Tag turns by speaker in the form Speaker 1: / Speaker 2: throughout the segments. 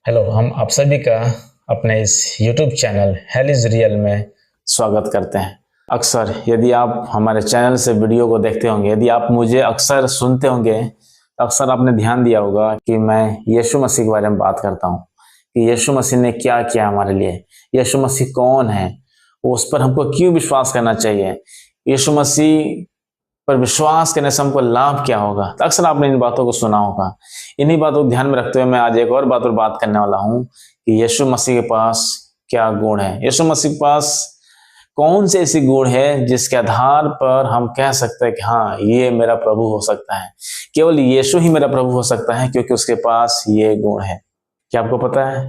Speaker 1: Hello, हम आप सभी का अपने इस YouTube channel hell is real में स्वागत करते हैं। अक्सर यदि आप हमारे चैनल से वीडियो को देखते होंगे, यदि आप मुझे अक्सर सुनते होंगे, तो अक्सर आपने ध्यान दिया होगा कि मैं यीशु मसीह के बारे में बात करता हूँ कि यीशु मसीह ने क्या किया हमारे लिए, यीशु मसीह कौन है, उस पर हमको क्यों विश्वास करना चाहिए, यीशु मसीह पर विश्वास करने से हमको लाभ क्या होगा। तो अक्सर आपने इन बातों को सुना होगा। इन्हीं बातों को ध्यान में रखते हुए मैं आज एक और बात पर बात करने वाला हूं कि यीशु मसीह के पास क्या गुण है, यीशु मसीह के पास कौन से ऐसी गुण है जिसके आधार पर हम कह सकते हैं कि हाँ, ये मेरा प्रभु हो सकता है। केवल यीशु ही मेरा प्रभु हो सकता है क्योंकि उसके पास ये गुण है। क्या आपको पता है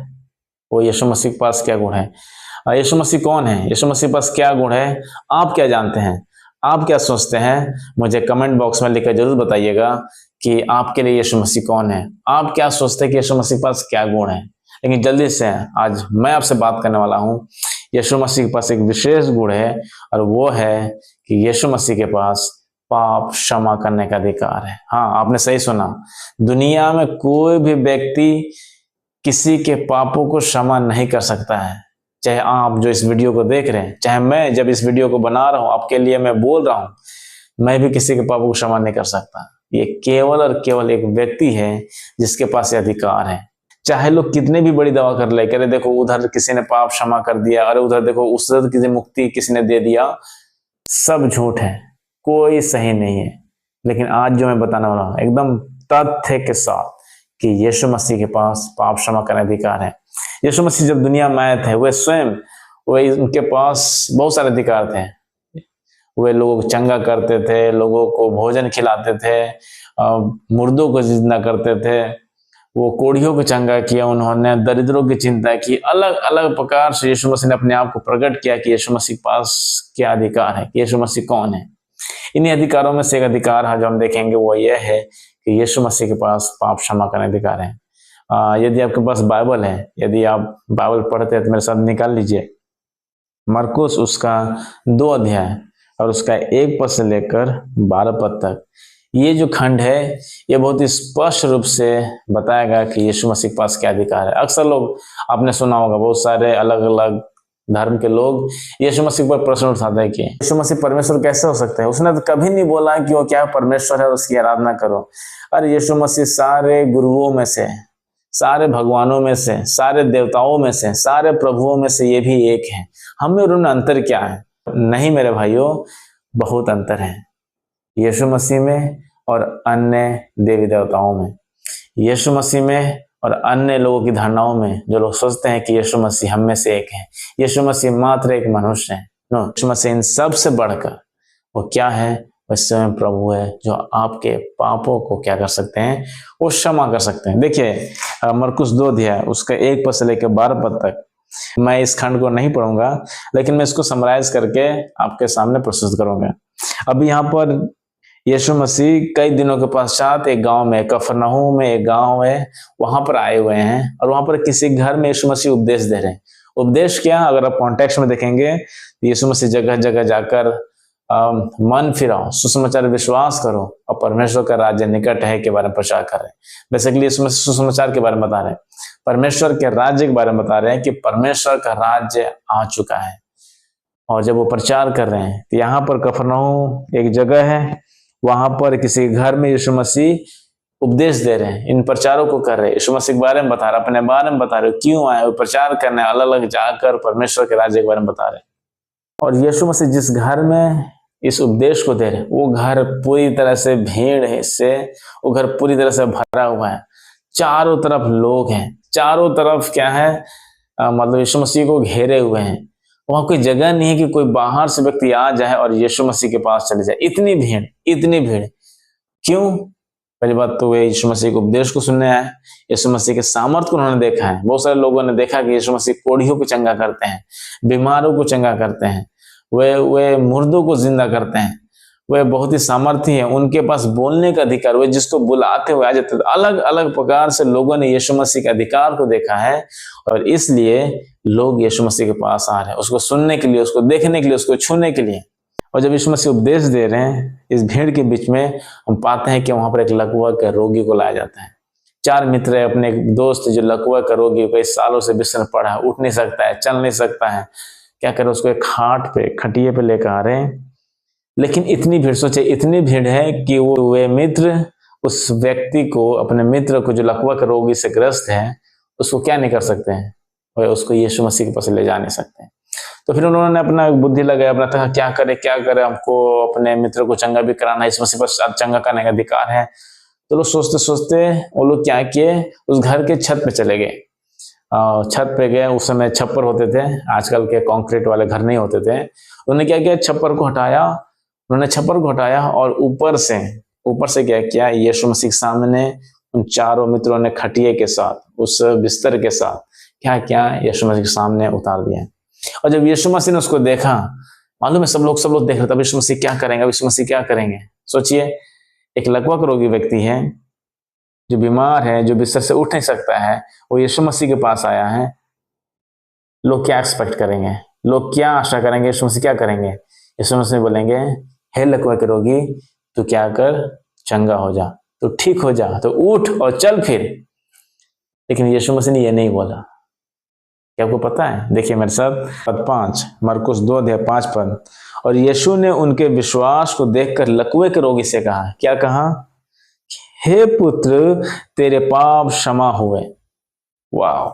Speaker 1: वो यीशु मसीह के पास क्या गुण है? यीशु मसीह कौन है, यीशु मसीह के पास क्या गुण है, आप क्या जानते हैं, आप क्या सोचते हैं? मुझे कमेंट बॉक्स में लिखकर जरूर बताइएगा कि आपके लिए यीशु मसीह कौन है। आप क्या सोचते हैं कि यीशु मसीह के पास क्या गुण है? लेकिन जल्दी से आज मैं आपसे बात करने वाला हूं। यीशु मसीह के पास एक विशेष गुण है और वो है कि यीशु मसीह के पास पाप क्षमा करने का अधिकार है। हाँ, आपने सही सुना। दुनिया में कोई भी व्यक्ति किसी के पापों को क्षमा नहीं कर सकता है। चाहे आप जो इस वीडियो को देख रहे हैं, चाहे मैं जब इस वीडियो को बना रहा हूं, आपके लिए मैं बोल रहा हूं, मैं भी किसी के पापों को क्षमा नहीं कर सकता। ये केवल और केवल एक व्यक्ति है जिसके पास ये अधिकार है। चाहे लोग कितने भी बड़ी दवा कर ले, कह रहे देखो उधर किसी ने पाप क्षमा कर दिया, अरे उधर देखो उधर किसी मुक्ति किसी ने दे दिया, सब झूठ है, कोई सही नहीं है। लेकिन आज जो मैं बताने वाला हूं एकदम तथ्य के साथ कि यीशु मसीह के पास पाप क्षमा करने अधिकार है। यीशु मसीह जब दुनिया में आए थे, वे स्वयं उनके पास बहुत सारे अधिकार थे। वे लोगों को चंगा करते थे, लोगों को भोजन खिलाते थे, मुर्दों को जिंदा करते थे, वो कोढ़ियों को चंगा किया, उन्होंने दरिद्रों की चिंता की। अलग अलग प्रकार से यीशु मसीह ने अपने आप को प्रकट किया कि यीशु मसीह के पास क्या अधिकार है, यीशु मसीह कौन है। इन्हीं अधिकारों में से एक अधिकार है जो हम देखेंगे, वो यह है कि यीशु मसीह के पास पाप क्षमा करने अधिकार है। यदि आपके पास बाइबल है, यदि आप बाइबल पढ़ते हैं तो मेरे साथ निकाल लीजिए मरकुस उसका 2 अध्याय और उसका 1 पद से लेकर 12 पद तक। ये जो खंड है ये बहुत ही स्पष्ट रूप से बताएगा कि यीशु मसीह के पास क्या अधिकार है। अक्सर लोग, आपने सुना होगा, बहुत सारे अलग अलग धर्म के लोग यीशु मसीह पर प्रश्न उठाते हैं कि यीशु मसीह परमेश्वर कैसे हो सकते हैं? उसने तो कभी नहीं बोला कि वो क्या परमेश्वर है और उसकी आराधना करो। अरे यीशु मसीह सारे गुरुओं में से, सारे भगवानों में से, सारे देवताओं में से, सारे प्रभुओं में से ये भी एक है। हमें और उनमें अंतर क्या है? नहीं मेरे भाइयों, बहुत अंतर है यीशु मसीह में और अन्य देवी देवताओं में, यीशु मसीह में और अन्य लोगों की धारणाओं में। जो लोग सोचते हैं कि यीशु मसीह हम में से एक है, यीशु मसीह मात्र एक मनुष्य है। नो, यीशु मसीह इन सब से बढ़कर वो क्या है? वह स्वयं प्रभु है जो आपके पापों को क्या कर सकते हैं? वो क्षमा कर सकते हैं। देखिए मरकुस 2 अध्याय उसका 1 पद से लेकर 12 पद तक। मैं इस खंड को नहीं पढ़ूंगा, लेकिन मैं इसको समराइज करके आपके सामने प्रस्तुत करूंगा। अभी यहाँ पर यीशु मसीह कई दिनों के पश्चात एक गांव में, कफरनहूम में एक गांव है, वहां पर आए हुए हैं और वहां पर किसी घर में यीशु मसीह उपदेश दे रहे हैं। उपदेश क्या? अगर आप कॉन्टेक्स्ट में देखेंगे तो यीशु मसीह जगह जगह जाकर मन फिराओ, सुसमाचार विश्वास करो और परमेश्वर का राज्य निकट है के बारे में प्रचार कर रहे हैं। बेसिकली यीशु मसीह सुसमाचार के बारे में बता रहे हैं, परमेश्वर के राज्य के बारे में बता रहे हैं कि परमेश्वर का राज्य आ चुका है। और जब वो प्रचार कर रहे हैं तो यहाँ पर कफरनहूम एक जगह है, वहां पर किसी घर में यीशु मसीह उपदेश दे रहे हैं, इन प्रचारों को कर रहे हैं, यीशु मसीह के बारे में बता रहे, अपने बारे में बता रहे, क्यों आए वो प्रचार करने, अलग अलग जाकर परमेश्वर के राज्य के बारे में बता रहे हैं। और यीशु मसीह जिस घर में इस उपदेश को दे रहे हैं, वो घर पूरी तरह से भीड़ से, वो घर पूरी तरह से भरा हुआ है। चारों तरफ लोग हैं, चारों तरफ क्या है, मतलब यीशु मसीह को घेरे हुए हैं। वहां कोई जगह नहीं है कि कोई बाहर से व्यक्ति आ जाए और यीशु मसीह के पास चले जाए। इतनी भीड़, इतनी भीड़। क्यों? पहली बात तो वे यीशु मसीह के उपदेश को सुनने आए, यीशु मसीह के सामर्थ्य को उन्होंने देखा है। बहुत सारे लोगों ने देखा कि यीशु मसीह कोढ़ियों को चंगा करते हैं, बीमारों को चंगा करते हैं, वे मुर्दों को जिंदा करते हैं, वे बहुत ही सामर्थ्य है, उनके पास बोलने का अधिकार, वे जिसको बुलाते हुए आ जाते। अलग अलग प्रकार से लोगों ने यीशु मसीह के अधिकार को देखा है और इसलिए लोग यीशु मसीह के पास आ रहे हैं, उसको सुनने के लिए, उसको देखने के लिए, उसको छूने के लिए। और जब यीशु मसीह उपदेश दे रहे हैं, इस भीड़ के बीच में हम पाते हैं कि वहां पर एक लकवा के रोगी को लाया जाता है। 4 मित्र है, अपने एक दोस्त जो लकवा का रोगी, कई सालों से बिस्तर पर पड़ा है, उठ नहीं सकता है, चल नहीं सकता है, क्या करे, उसको एक खाट पे, खटिए पे लेकर आ रहे हैं। लेकिन इतनी भीड़, सोचे इतनी भीड़ है कि वे मित्र उस व्यक्ति को, अपने मित्र को जो लकवा के रोगी से ग्रस्त है, उसको क्या नहीं कर सकते हैं, और उसको यीशु मसीह के पास ले जा नहीं सकते हैं। तो फिर उन्होंने अपना बुद्धि लगाया, अपना था क्या करे, हमको अपने मित्र को चंगा भी कराना है, यीशु मसीह पर चंगा करने का अधिकार है। तो लोग सोचते सोचते वो लोग क्या किए, उस घर के छत पे चले गए। छत पे गए, उस समय छप्पर होते थे, आजकल के कंक्रीट वाले घर नहीं होते थे। उन्होंने क्या किया, छप्पर को हटाया, उन्होंने छप्पर को हटाया और ऊपर से क्या किया, यीशु मसीह के सामने उन चारों मित्रों ने खटिए के साथ, उस बिस्तर के साथ क्या किया, यीशु मसीह के सामने उतार दिया। और जब यीशु मसीह ने उसको देखा, मालूम है सब लोग देख रहे थे, अब यीशु मसीह क्या करेंगे, अब यीशु मसीह क्या करेंगे। सोचिए, एक लकवा का रोगी व्यक्ति है, जो बीमार है, जो बिस्तर से उठ नहीं सकता है, वो यीशु मसीह के पास आया है। लोग क्या एक्सपेक्ट करेंगे, लोग क्या आशा करेंगे, यीशु मसीह क्या करेंगे। यीशु मसीह बोलेंगे, हे लकवा के रोगी, तू क्या कर, चंगा हो जा, तो ठीक हो जा, तो उठ और चल फिर। लेकिन यीशु मसीह ने यह नहीं बोला। क्या आपको पता है, देखिए मेरे साथ, पद 5, मरकुस 2:5। और यीशु ने उनके विश्वास को देखकर लकवे के रोगी से कहा, क्या कहा, हे पुत्र, तेरे पाप क्षमा हुए। वाह,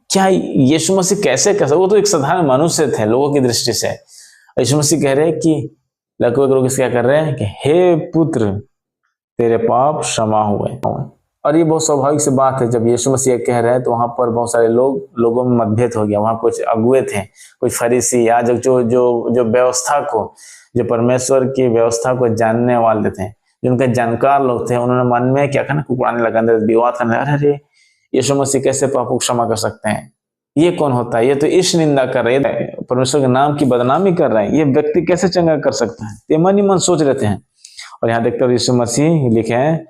Speaker 1: क्या यीशु मसीह कैसे कर सकते, वो तो एक साधारण मनुष्य थे लोगों की दृष्टि से। यीशु मसीह कह रहे हैं कि लकवे के रोगी से क्या कर रहे हैं कि हे पुत्र, तेरे पाप क्षमा हुए। और ये बहुत स्वाभाविक सी बात है, जब यीशु मसीह कह रहे हैं तो वहां पर बहुत सारे लोगों में मतभेद हो गया। वहां कुछ अगुए थे, कुछ फरीसी याजक, जो व्यवस्था को, जो परमेश्वर की व्यवस्था को जानने वाले थे, जिनके जानकार लोग थे, उन्होंने मन में क्या करना, कुकड़ाने लगा, विवाद करने लगा, अरे यीशु मसीह कैसे पापों को क्षमा कर सकते हैं, ये कौन होता है, ये तो ईश निंदा कर रहे हैं, परमेश्वर के नाम की बदनामी कर रहे हैं, ये व्यक्ति कैसे चंगा कर सकता है, ये मन ही मन सोच रहते हैं। और यहाँ देखते हो यीशु मसीह लिखे हैं,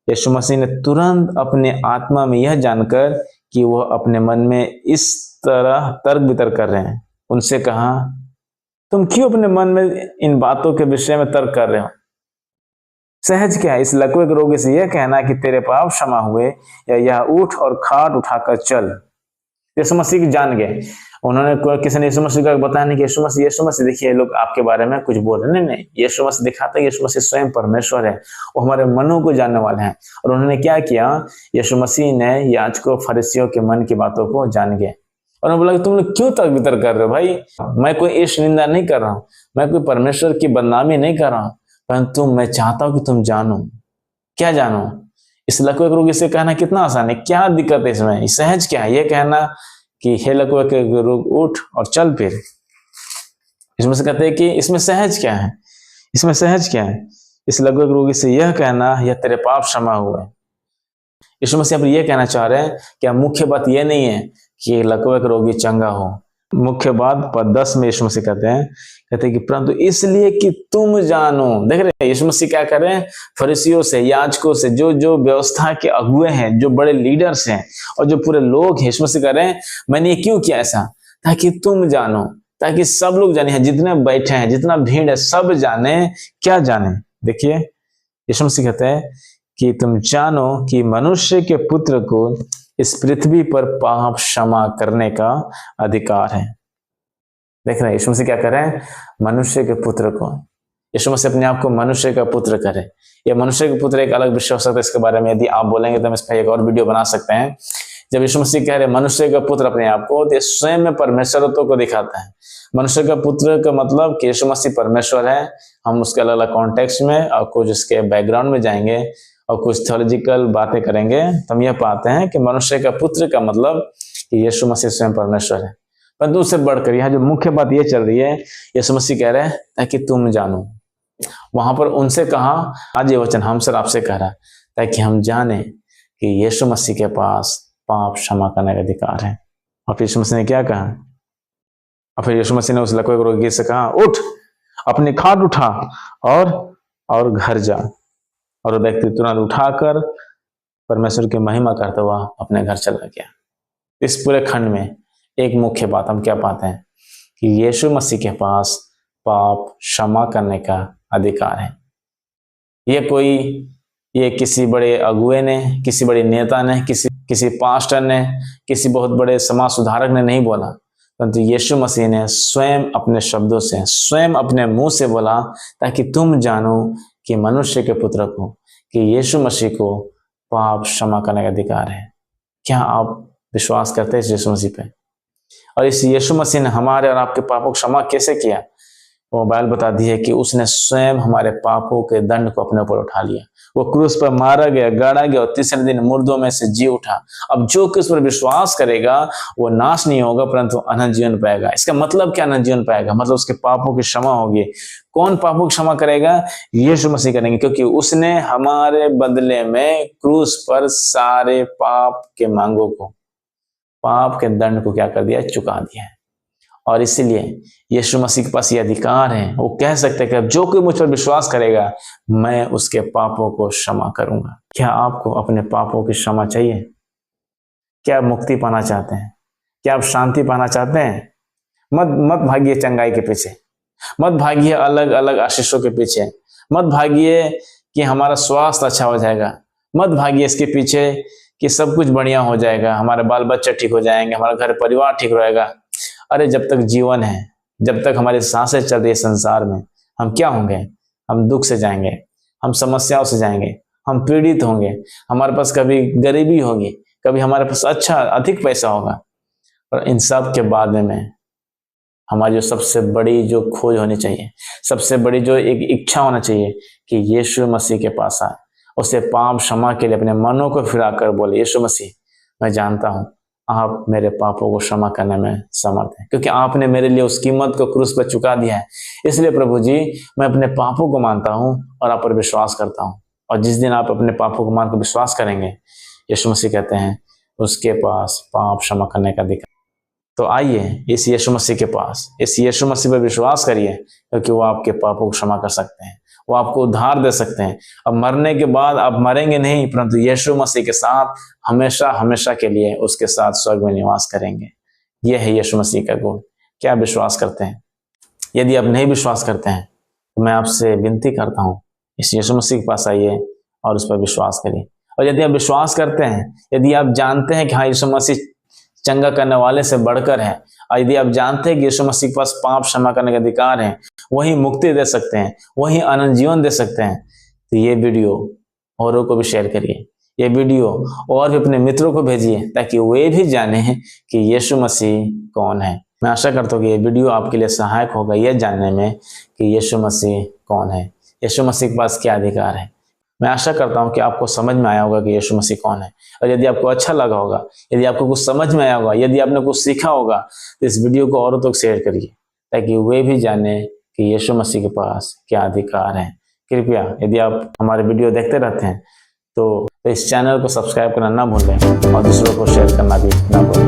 Speaker 1: यीशु मसीह ने तुरंत अपने आत्मा में यह जानकर कि वह अपने मन में इस तरह तर्क वितर्क कर रहे हैं, उनसे कहा, तुम क्यों अपने मन में इन बातों के विषय में तर्क कर रहे हो। सहज क्या है इस लकवे के रोगी से यह कहना कि तेरे पाप क्षमा हुए, या यह उठ और खाट उठाकर चल। यीशु मसीह जान गए, उन्होंने किसी ने यीशु मसीह को बताया नहीं कि यीशु मसीह देखिए लोग आपके बारे में कुछ बोल रहे, नहीं, यीशु मसीह दिखाता है यीशु मसीह स्वयं परमेश्वर है, वो हमारे मनों को जानने वाले हैं। और उन्होंने क्या किया, यीशु मसीह ने याजकों फरीसियों के मन की बातों को जान गए, और उन्होंने बोला कि तुम लोग क्यों तर्क वितर्क कर रहे हो, भाई मैं कोई ईश निंदा नहीं कर रहा हूँ, मैं कोई परमेश्वर की बदनामी नहीं कर रहा हूँ, परंतु मैं चाहता हूं कि तुम जानो। क्या जानो, इस लकवे के रोगी से कहना कितना आसान है, क्या दिक्कत है इसमें, सहज क्या है ये कहना कि हे लकवे के रोग उठ और चल फिर। इसमें से कहते हैं कि इसमें सहज क्या है, इसमें सहज क्या है, इस लकवे के रोगी से यह कहना, यह तेरे पाप क्षमा हुए। यीशु मसीह ये कहना चाह रहे हैं कि मुख्य बात यह नहीं है कि लकवे का रोगी चंगा हो, मुख्य बात पद 10 में यीशु मसीह कहते हैं कि परंतु इसलिए कि तुम जानो। देख रहे हैं यीशु मसीह क्या कर रहे हैं, फरीसियों से, याजकों से, जो व्यवस्था के अगुए हैं, जो बड़े लीडर्स हैं और जो पूरे लोग हैं, यीशु मसीह कह रहे हैं मैंने ये क्यों किया ऐसा, ताकि तुम जानो, ताकि सब लोग जाने, जितने बैठे हैं, जितना भीड़ है, सब जाने। क्या जाने, देखिए यीशु मसीह कहते हैं कि तुम जानो कि मनुष्य के पुत्र को इस पृथ्वी पर पाप क्षमा करने का अधिकार है। देख रहे हैं यीशु मसीह क्या कर रहे हैं, मनुष्य के पुत्र को, यीशु मसीह अपने आप को मनुष्य का पुत्र करे। ये मनुष्य के पुत्र एक अलग विषय हो सकता है, इसके बारे में यदि आप बोलेंगे तो हम इस पर एक और वीडियो बना सकते हैं। जब यीशु मसीह कह रहे मनुष्य का पुत्र अपने आप को, तो स्वयं में परमेश्वरत्व को दिखाता है। मनुष्य का पुत्र का मतलब कि यीशु मसीह परमेश्वर है। हम उसके अलग अलग कॉन्टेक्स्ट में और कुछ उसके बैकग्राउंड में जाएंगे और कुछ थियोलॉजिकल बातें करेंगे, तो हम यह पाते हैं कि मनुष्य का पुत्र का मतलब कि यीशु मसीह स्वयं परमेश्वर है। परंतु उससे बढ़कर यहाँ जो मुख्य बात ये चल रही है, यीशु मसीह कह रहे हैं ताकि तुम जानो। वहां पर उनसे कहा, आज ये वचन हमसे आपसे कह रहा है ताकि हम जाने कि यीशु मसीह के पास पाप क्षमा करने का अधिकार है। और फिर यीशु मसीह ने क्या कहा, और फिर यीशु मसीह ने उस लकवे रोगी से कहा, उठ, अपनी खाट उठा और घर जा। और वो व्यक्ति तुरंत उठाकर परमेश्वर की महिमा करता हुआ अपने घर चला गया। इस पूरे खंड में एक मुख्य बात हम क्या पाते हैं कि यीशु मसीह के पास पाप क्षमा करने का अधिकार है। ये किसी बड़े अगुए ने, किसी बड़े नेता ने, किसी पास्टर ने, किसी बहुत बड़े समाज सुधारक ने नहीं बोला, परंतु यीशु मसीह ने स्वयं अपने शब्दों से, स्वयं अपने मुंह से बोला, ताकि तुम जानो कि मनुष्य के पुत्र को, कि यीशु मसीह को पाप क्षमा करने का अधिकार है। क्या आप विश्वास करते हैं इस यीशु मसीह पे? और इस यीशु मसीह ने हमारे और आपके पापों को क्षमा कैसे किया? वो बाइबल बता दी है कि उसने स्वयं हमारे पापों के दंड को अपने ऊपर उठा लिया। वो क्रूस पर मारा गया, गाड़ा गया और तीसरे दिन मुर्दों में से जी उठा। अब जो कि उस पर विश्वास करेगा वो नाश नहीं होगा परंतु अनंत जीवन पाएगा। इसका मतलब क्या अनंत जीवन पाएगा? मतलब उसके पापों की क्षमा होगी। कौन पापों की क्षमा करेगा? यीशु मसीह करेंगे, क्योंकि उसने हमारे बदले में क्रूस पर सारे पाप के मांगों को, पाप के दंड को क्या कर दिया? चुका दिया है। और इसीलिए यीशु मसीह के पास ये अधिकार है, वो कह सकते हैं कि अब जो कोई मुझ पर विश्वास करेगा मैं उसके पापों को क्षमा करूंगा। क्या आपको अपने पापों की क्षमा चाहिए? क्या आप मुक्ति पाना चाहते हैं? क्या आप शांति पाना चाहते हैं? मत भागिए चंगाई के पीछे, मत भागिए अलग अलग आशीषों के पीछे, मत भागिए कि हमारा स्वास्थ्य अच्छा हो जाएगा, मत भागिए इसके पीछे कि सब कुछ बढ़िया हो जाएगा, हमारे बाल बच्चे ठीक हो जाएंगे, हमारा घर परिवार ठीक रहेगा। अरे जब तक जीवन है, जब तक हमारी सांसें चल रही है संसार में, हम क्या होंगे? हम दुख से जाएंगे, हम समस्याओं से जाएंगे, हम पीड़ित होंगे, हमारे पास कभी गरीबी होगी, कभी हमारे पास अच्छा अधिक पैसा होगा। और इन सब के बाद में हमारी जो सबसे बड़ी जो खोज होनी चाहिए, सबसे बड़ी जो एक इच्छा होना चाहिए कि यीशु मसीह के पास आए, उसे पाप क्षमा के लिए अपने मनों को फिरा कर बोले, यीशु मसीह मैं जानता हूं आप मेरे पापों को क्षमा करने में समर्थ हैं, क्योंकि आपने मेरे लिए उस कीमत को क्रूस पर चुका दिया है। इसलिए प्रभु जी मैं अपने पापों को मानता हूं और आप पर विश्वास करता हूं। और जिस दिन आप अपने पापों को मानकर विश्वास करेंगे, यीशु मसीह कहते हैं उसके पास पाप क्षमा करने का अधिकार। तो आइए इस यीशु मसीह के पास, इस यीशु मसीह पर विश्वास करिए, क्योंकि वो आपके पापों को क्षमा कर सकते हैं, वो आपको उद्धार दे सकते हैं। अब मरने के बाद आप मरेंगे नहीं, परंतु यीशु मसीह के साथ हमेशा हमेशा के लिए उसके साथ स्वर्ग में निवास करेंगे। यह है यीशु मसीह का गुण। क्या आप विश्वास करते हैं? यदि आप नहीं विश्वास करते हैं तो मैं आपसे विनती करता हूँ, इस यीशु मसीह के पास आइए और उस पर विश्वास करिए। और यदि आप विश्वास करते हैं, यदि आप जानते हैं कि हाँ यीशु मसीह चंगा करने वाले से बढ़कर है, और यदि आप जानते हैं कि यीशु मसीह के पास पाप क्षमा करने का अधिकार है, वही मुक्ति दे सकते हैं, वही अनंत जीवन दे सकते हैं, तो ये वीडियो औरों को भी शेयर करिए, ये वीडियो और भी अपने मित्रों को भेजिए, ताकि वे भी जाने कि यीशु मसीह कौन है। मैं आशा करता हूँ कि ये वीडियो आपके लिए सहायक होगा यह जानने में कि यीशु मसीह कौन है, यीशु मसीह के पास क्या अधिकार है। मैं आशा करता हूं कि आपको समझ में आया होगा कि यीशु मसीह कौन है। और यदि आपको अच्छा लगा होगा, यदि आपको कुछ समझ में आया होगा, यदि आपने कुछ सीखा होगा, तो इस वीडियो को औरों तक शेयर करिए, ताकि वे भी जाने कि यीशु मसीह के पास क्या अधिकार है। कृपया यदि आप हमारे वीडियो देखते रहते हैं तो इस चैनल को सब्सक्राइब करना ना भूलें और दूसरों को शेयर करना भी ना भूलें।